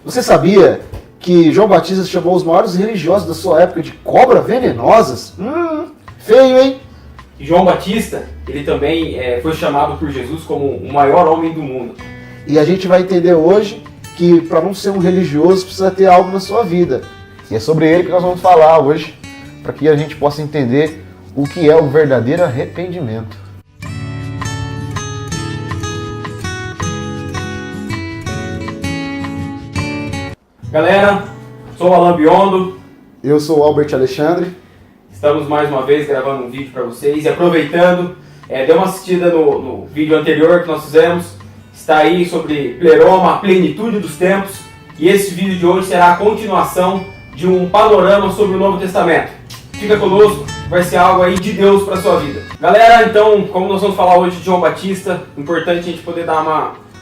Você sabia que João Batista chamou os maiores religiosos da sua época de cobra venenosas? Feio, hein? João Batista, ele também foi chamado por Jesus como o maior homem do mundo. E a gente vai entender hoje que para não ser um religioso precisa ter algo na sua vida. E é sobre ele que nós vamos falar hoje, para que a gente possa entender o que é o verdadeiro arrependimento. Galera, sou o Alan Biondo. Eu sou o Albert Alexandre. Estamos mais uma vez gravando um vídeo para vocês e aproveitando, dê uma assistida no vídeo anterior que nós fizemos. Está aí sobre pleroma, a plenitude dos tempos. E esse vídeo de hoje será a continuação de um panorama sobre o Novo Testamento. Fica conosco, vai ser algo aí de Deus para a sua vida. Galera, então, como nós vamos falar hoje de João Batista, importante a gente poder dar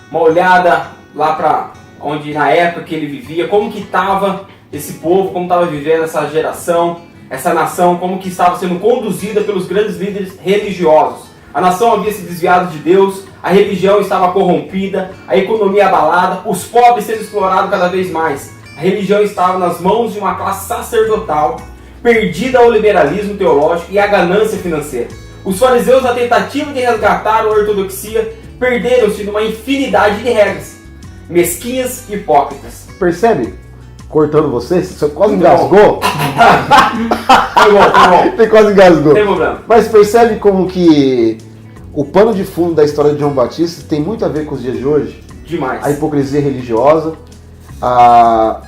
uma olhada lá para onde na época que ele vivia, como que estava esse povo, como estava vivendo essa geração, essa nação, como que estava sendo conduzida pelos grandes líderes religiosos. A nação havia se desviado de Deus, a religião estava corrompida, a economia abalada, os pobres sendo explorados cada vez mais. A religião estava nas mãos de uma classe sacerdotal, perdida ao liberalismo teológico e à ganância financeira. Os fariseus, na tentativa de resgatar a ortodoxia, perderam-se numa infinidade de regras, mesquinhas e hipócritas. Percebe? Cortando você quase engasgou. Foi bom. Você quase engasgou. Tem problema. Mas percebe como que o pano de fundo da história de João Batista tem muito a ver com os dias de hoje? Demais. A hipocrisia religiosa, a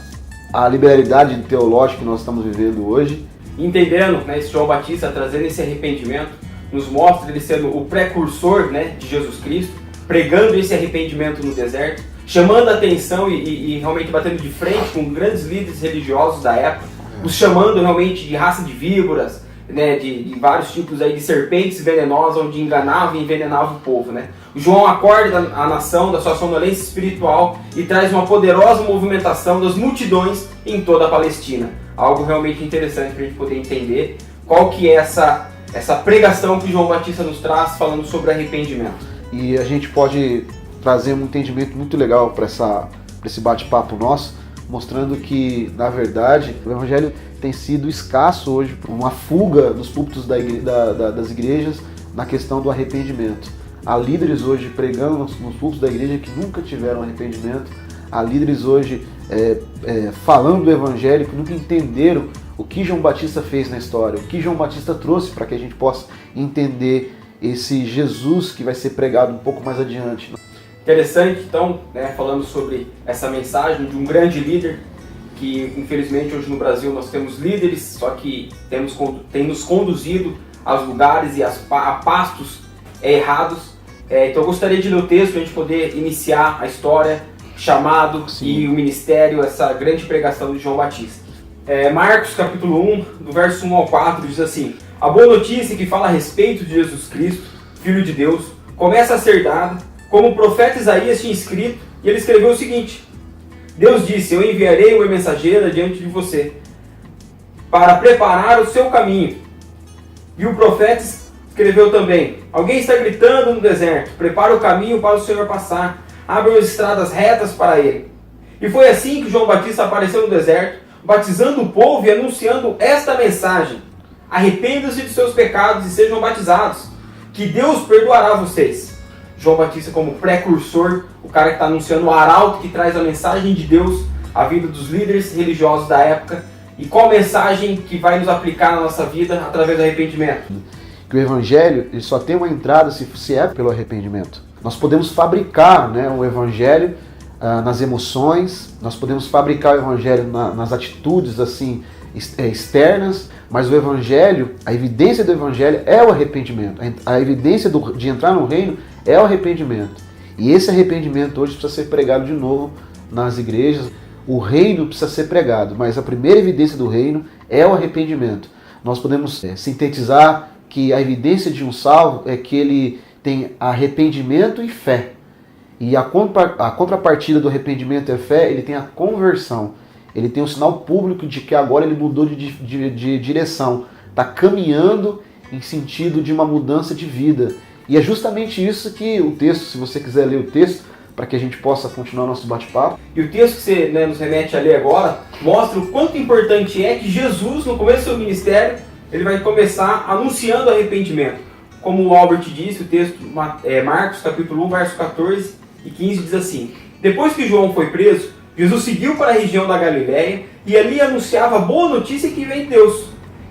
liberalidade teológica que nós estamos vivendo hoje. Entendendo, esse João Batista trazendo esse arrependimento, nos mostra ele sendo o precursor, de Jesus Cristo, pregando esse arrependimento no deserto, chamando a atenção e realmente batendo de frente com grandes líderes religiosos da época, os chamando realmente de raça de víboras, de vários tipos aí de serpentes venenosas, onde enganava e envenenava o povo. O João acorda a nação da sua sonolência espiritual e traz uma poderosa movimentação das multidões em toda a Palestina. Algo realmente interessante para a gente poder entender qual que é essa pregação que João Batista nos traz falando sobre arrependimento. E a gente pode trazer um entendimento muito legal para esse bate-papo nosso, mostrando que, na verdade, o Evangelho tem sido escasso hoje, uma fuga nos púlpitos das igrejas na questão do arrependimento. Há líderes hoje pregando nos púlpitos da igreja que nunca tiveram arrependimento, há líderes hoje falando do Evangelho que nunca entenderam o que João Batista fez na história, o que João Batista trouxe para que a gente possa entender esse Jesus que vai ser pregado um pouco mais adiante. Interessante, então, falando sobre essa mensagem de um grande líder, que infelizmente hoje no Brasil nós temos líderes, só que tem nos conduzido aos lugares e a pastos errados. Então eu gostaria de ler o texto para a gente poder iniciar a história, chamado e o ministério, essa grande pregação de João Batista. Marcos capítulo 1, do verso 1 ao 4, diz assim: a boa notícia que fala a respeito de Jesus Cristo, Filho de Deus, começa a ser dada, como o profeta Isaías tinha escrito, e ele escreveu o seguinte: Deus disse, eu enviarei o meu mensageiro adiante de você, para preparar o seu caminho. E o profeta escreveu também: alguém está gritando no deserto, prepara o caminho para o Senhor passar, abra as estradas retas para ele. E foi assim que João Batista apareceu no deserto, batizando o povo e anunciando esta mensagem: arrependam-se de seus pecados e sejam batizados, que Deus perdoará vocês. João Batista como precursor, o cara que está anunciando o arauto que traz a mensagem de Deus à vida dos líderes religiosos da época. E qual mensagem que vai nos aplicar na nossa vida através do arrependimento? Que o Evangelho ele só tem uma entrada se é pelo arrependimento. Nós podemos fabricar o Evangelho nas emoções, nós podemos fabricar o Evangelho nas atitudes assim externas, mas o Evangelho, a evidência do Evangelho é o arrependimento. A evidência de entrar no reino é o arrependimento. E esse arrependimento hoje precisa ser pregado de novo nas igrejas. O reino precisa ser pregado, mas a primeira evidência do reino é o arrependimento. Nós podemos sintetizar que a evidência de um salvo é que ele tem arrependimento e fé. E a contrapartida do arrependimento e fé, ele tem a conversão. Ele tem um sinal público de que agora ele mudou de direção. Está caminhando em sentido de uma mudança de vida. E é justamente isso que o texto, se você quiser ler o texto, para que a gente possa continuar nosso bate-papo. E o texto que você, né, nos remete a ler agora mostra o quanto importante é que Jesus, no começo do seu ministério, ele vai começar anunciando arrependimento. Como o Albert disse, o texto Marcos capítulo 1, verso 14 e 15 diz assim: Depois que João foi preso, Jesus seguiu para a região da Galiléia e ali anunciava a boa notícia que vem de Deus.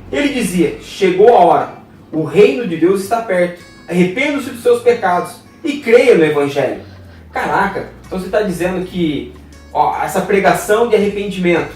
Ele dizia: Chegou a hora, o reino de Deus está perto, arrependa-se dos seus pecados e creia no Evangelho. Caraca, então você está dizendo que essa pregação de arrependimento,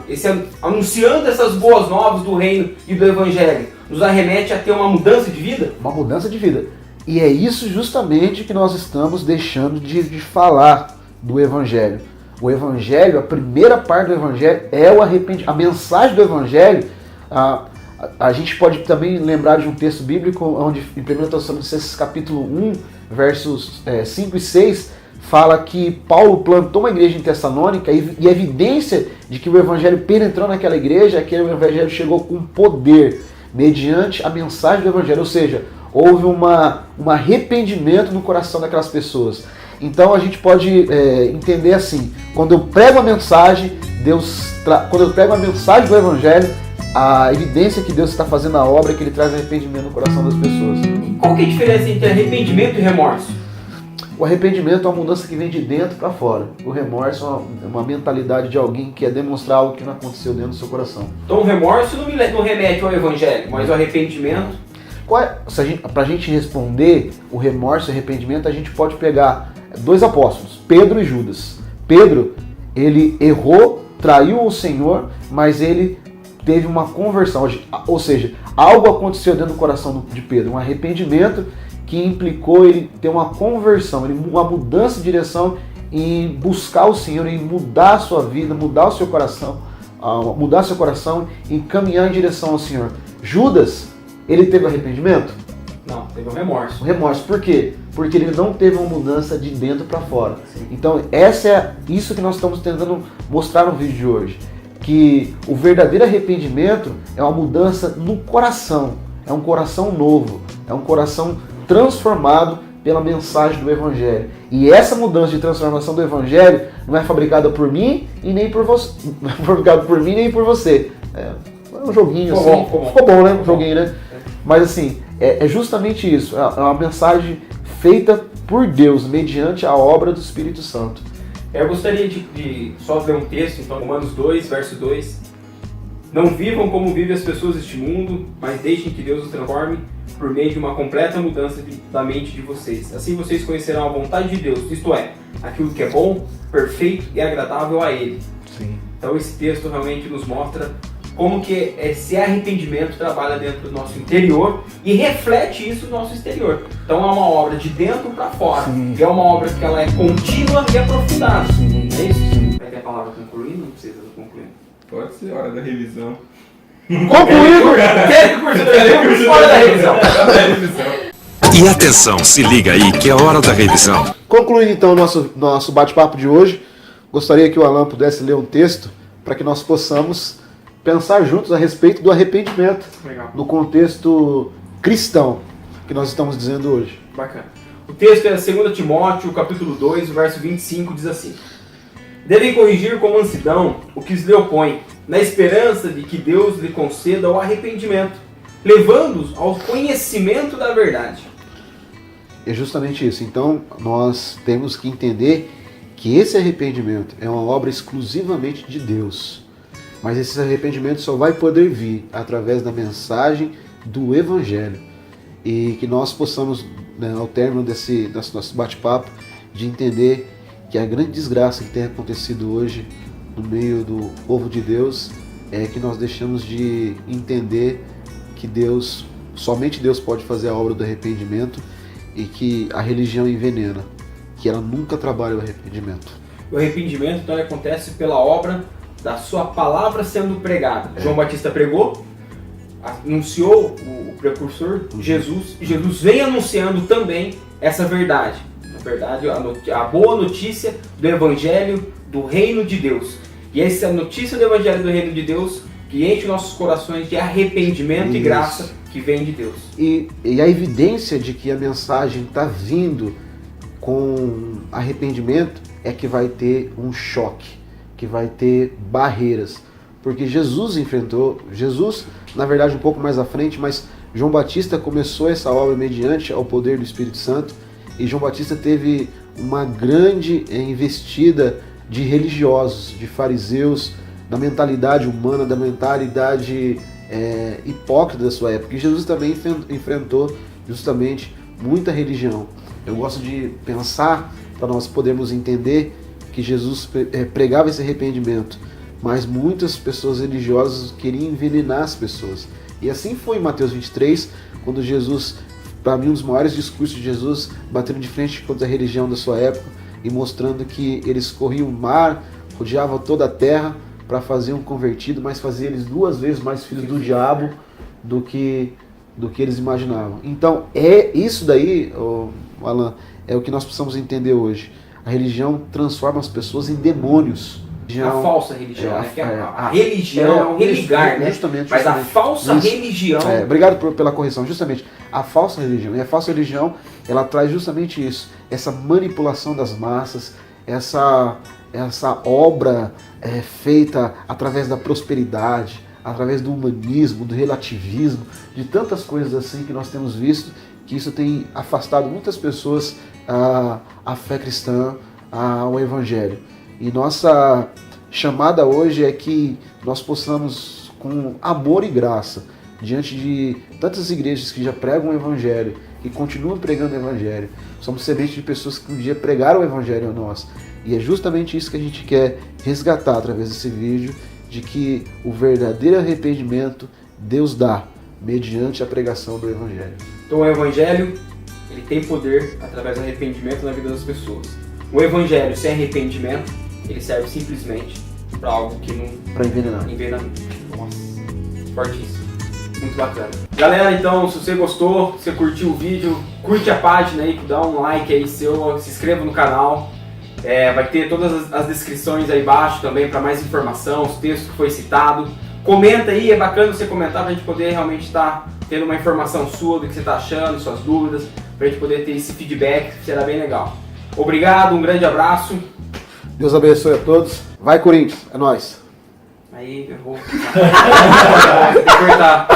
esse anunciando essas boas novas do reino e do Evangelho, nos arremete a ter uma mudança de vida? Uma mudança de vida. E é isso justamente que nós estamos deixando de falar do Evangelho. O Evangelho, a primeira parte do Evangelho é o arrependimento. A mensagem do Evangelho, a gente pode também lembrar de um texto bíblico onde em 1 Tessalonicenses capítulo 1, versos 5 e 6, fala que Paulo plantou uma igreja em Tessalônica e a evidência de que o Evangelho penetrou naquela igreja é que o Evangelho chegou com poder, mediante a mensagem do Evangelho, ou seja, houve um arrependimento no coração daquelas pessoas. Então a gente pode entender assim: quando eu prego a mensagem, quando eu prego a mensagem do Evangelho, a evidência que Deus está fazendo a obra é que Ele traz arrependimento no coração das pessoas. Qual que é a diferença entre arrependimento e remorso? O arrependimento é uma mudança que vem de dentro para fora. O remorso é uma mentalidade de alguém que quer demonstrar algo que não aconteceu dentro do seu coração. Então o remorso não remete ao Evangelho, mas o arrependimento... Para a gente responder o remorso e o arrependimento, a gente pode pegar dois apóstolos, Pedro e Judas. Pedro, ele errou, traiu o Senhor, mas ele teve uma conversão. Ou seja, algo aconteceu dentro do coração de Pedro, um arrependimento que implicou ele ter uma conversão, uma mudança de direção em buscar o Senhor, em mudar a sua vida, mudar o seu coração, e caminhar em direção ao Senhor. Judas, ele teve arrependimento? Não, teve um remorso. O remorso, por quê? Porque ele não teve uma mudança de dentro para fora. Sim. Então, isso que nós estamos tentando mostrar no vídeo de hoje. Que o verdadeiro arrependimento é uma mudança no coração. É um coração novo. É um coração transformado pela mensagem do Evangelho. E essa mudança de transformação do Evangelho não é fabricada por mim e nem por você. Não é fabricada por mim nem por você. É um joguinho assim. Ficou bom, né? Um joguinho, né? Mas assim, é justamente isso. É uma mensagem feita por Deus, mediante a obra do Espírito Santo. Eu gostaria de só ler um texto, então, Romanos 2, verso 2. Não vivam como vivem as pessoas deste mundo, mas deixem que Deus os transforme por meio de uma completa mudança da mente de vocês. Assim vocês conhecerão a vontade de Deus, isto é, aquilo que é bom, perfeito e agradável a Ele. Sim. Então esse texto realmente nos mostra como que esse arrependimento trabalha dentro do nosso interior e reflete isso no nosso exterior. Então é uma obra de dentro para fora. Sim. E é uma obra que ela é contínua e aprofundada. Sim. É isso? Sim. Vai ter a palavra concluindo? Não precisa concluir. Pode ser hora da revisão. Concluído! Hora da revisão. E atenção, se liga aí que é a hora da revisão. Concluindo então o nosso bate-papo de hoje, gostaria que o Alan pudesse ler um texto para que nós possamos pensar juntos a respeito do arrependimento. Legal. No contexto cristão que nós estamos dizendo hoje. Bacana. O texto é 2 Timóteo, capítulo 2, verso 25, diz assim: Devem corrigir com mansidão o que lhe opõe, na esperança de que Deus lhe conceda o arrependimento, levando-os ao conhecimento da verdade. É justamente isso. Então, nós temos que entender que esse arrependimento é uma obra exclusivamente de Deus. Mas esse arrependimento só vai poder vir através da mensagem do Evangelho. E que nós possamos, né, ao término desse nosso bate-papo, de entender que a grande desgraça que tem acontecido hoje no meio do povo de Deus é que nós deixamos de entender que somente Deus pode fazer a obra do arrependimento e que a religião envenena, que ela nunca trabalha o arrependimento. O arrependimento, então, ele acontece pela obra da sua palavra sendo pregada. João Batista pregou, anunciou o precursor, Jesus, e Jesus vem anunciando também essa verdade. Na verdade, a boa notícia do Evangelho do Reino de Deus. E essa notícia do Evangelho do Reino de Deus que enche nossos corações de arrependimento e graça que vem de Deus. E a evidência de que a mensagem está vindo com arrependimento é que vai ter um choque, que vai ter barreiras. Porque Jesus enfrentou, na verdade um pouco mais à frente, mas João Batista começou essa obra mediante ao poder do Espírito Santo, e João Batista teve uma grande investida de religiosos, de fariseus, da mentalidade humana, da mentalidade hipócrita da sua época. E Jesus também enfrentou justamente muita religião. Eu gosto de pensar, para nós podermos entender, que Jesus pregava esse arrependimento, mas muitas pessoas religiosas queriam envenenar as pessoas. E assim foi em Mateus 23, quando Jesus, para mim, um dos maiores discursos de Jesus, batendo de frente contra a religião da sua época e mostrando que eles corriam o mar, rodeavam toda a terra para fazer um convertido, mas fazia eles 2 vezes mais filhos do diabo do que eles imaginavam. Então, isso daí, Alan, é o que nós precisamos entender hoje. A religião transforma as pessoas em demônios. A falsa religião, né? A religião é um religar, né? Justamente. Mas a falsa religião... Obrigado pela correção. Justamente, a falsa religião. E a falsa religião, ela traz justamente isso. Essa manipulação das massas, essa obra feita através da prosperidade, através do humanismo, do relativismo, de tantas coisas assim que nós temos visto, que isso tem afastado muitas pessoas à fé cristã, ao Evangelho. E nossa chamada hoje é que nós possamos, com amor e graça, diante de tantas igrejas que já pregam o Evangelho e continuam pregando o Evangelho, somos semente de pessoas que um dia pregaram o Evangelho a nós. E é justamente isso que a gente quer resgatar através desse vídeo, de que o verdadeiro arrependimento Deus dá mediante a pregação do Evangelho. Então o Evangelho, ele tem poder através do arrependimento na vida das pessoas. O Evangelho sem arrependimento, ele serve simplesmente para algo que não... Para envenenar. Nossa, fortíssimo. Muito bacana. Galera, então, se você gostou, se você curtiu o vídeo, curte a página aí, dá um like aí seu, se inscreva no canal. Vai ter todas as descrições aí embaixo também para mais informação, os textos que foi citado. Comenta aí, é bacana você comentar para a gente poder realmente estar tendo uma informação sua do que você está achando, suas dúvidas, para a gente poder ter esse feedback, que será bem legal. Obrigado, um grande abraço. Deus abençoe a todos. Vai, Corinthians, é nóis. Aí, eu vou... Tem que cortar.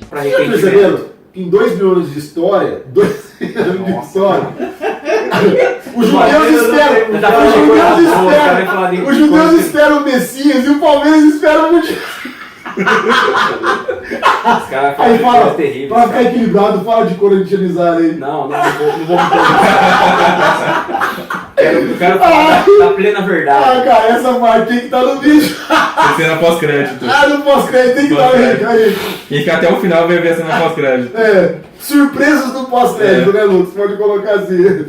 Pra Vocês já perceberam que em 2 mil anos de história, os judeus esperam o Messias e o Palmeiras espera o Mundial. Aí fala, pra ficar equilibrado, fala de corintianizar aí. Não vou me Eu quero falar da plena verdade. Cara, essa parte tem que estar no vídeo. Tem que ser na pós-crédito. No pós-crédito tem que estar aí. Quem ficar até o final vai ver essa na pós-crédito. Surpresas do pós-crédito, né, Lucas? Pode colocar assim.